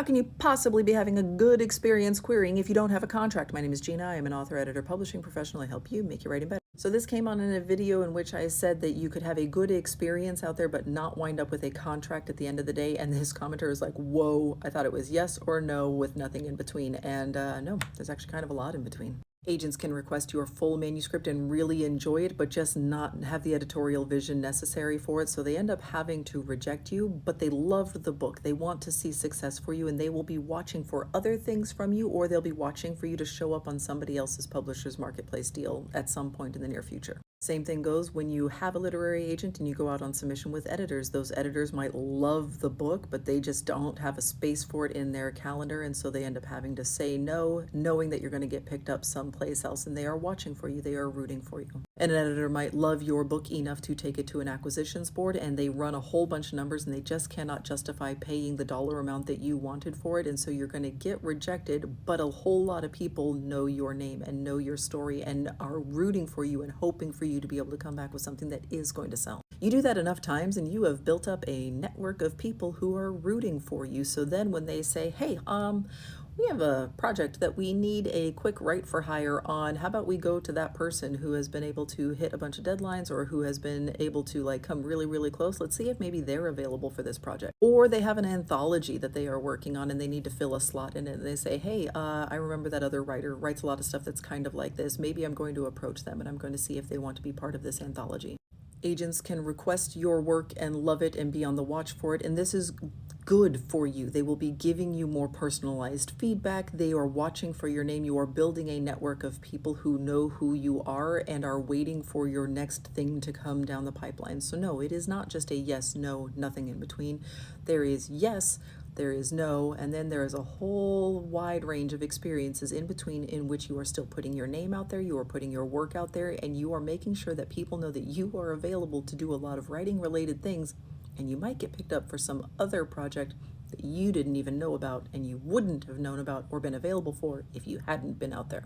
How can you possibly be having a good experience querying if you don't have a contract? My name is Gina. I am an author, editor, publishing professional. I help you make your writing better. So this came on in a video in which I said that you could have a good experience out there but not wind up with a contract at the end of the day. And this commenter is like, whoa, I thought it was yes or no with nothing in between. And no, there's actually kind of a lot in between. Agents can request your full manuscript and really enjoy it, but just not have the editorial vision necessary for it. So they end up having to reject you, but they loved the book. They want to see success for you, and they will be watching for other things from you, or they'll be watching for you to show up on somebody else's publisher's marketplace deal at some point in the near future. Same thing goes when you have a literary agent and you go out on submission with editors. Those editors might love the book, but they just don't have a space for it in their calendar, and so they end up having to say no, knowing that you're going to get picked up someplace else, and they are watching for you. They are rooting for you. And an editor might love your book enough to take it to an acquisitions board, and they run a whole bunch of numbers, and they just cannot justify paying the dollar amount that you wanted for it, and so you're going to get rejected, but a whole lot of people know your name and know your story and are rooting for you and hoping for you to be able to come back with something that is going to sell. You do that enough times and you have built up a network of people who are rooting for you. So then when they say, hey, we have a project that we need a quick write for hire on, how about we go to that person who has been able to hit a bunch of deadlines or who has been able to like come really, really close. Let's see if maybe they're available for this project. Or they have an anthology that they are working on and they need to fill a slot in it. And they say, hey, I remember that other writer writes a lot of stuff that's kind of like this. Maybe I'm going to approach them and I'm going to see if they want to be part of this anthology. Agents can request your work and love it and be on the watch for it, and this is good for you. They will be giving you more personalized feedback. They are watching for your name. You are building a network of people who know who you are and are waiting for your next thing to come down the pipeline. So no, it is not just a yes, no, nothing in between. There is yes, there is no, and then there is a whole wide range of experiences in between in which you are still putting your name out there, you are putting your work out there, and you are making sure that people know that you are available to do a lot of writing related things, and you might get picked up for some other project that you didn't even know about and you wouldn't have known about or been available for if you hadn't been out there.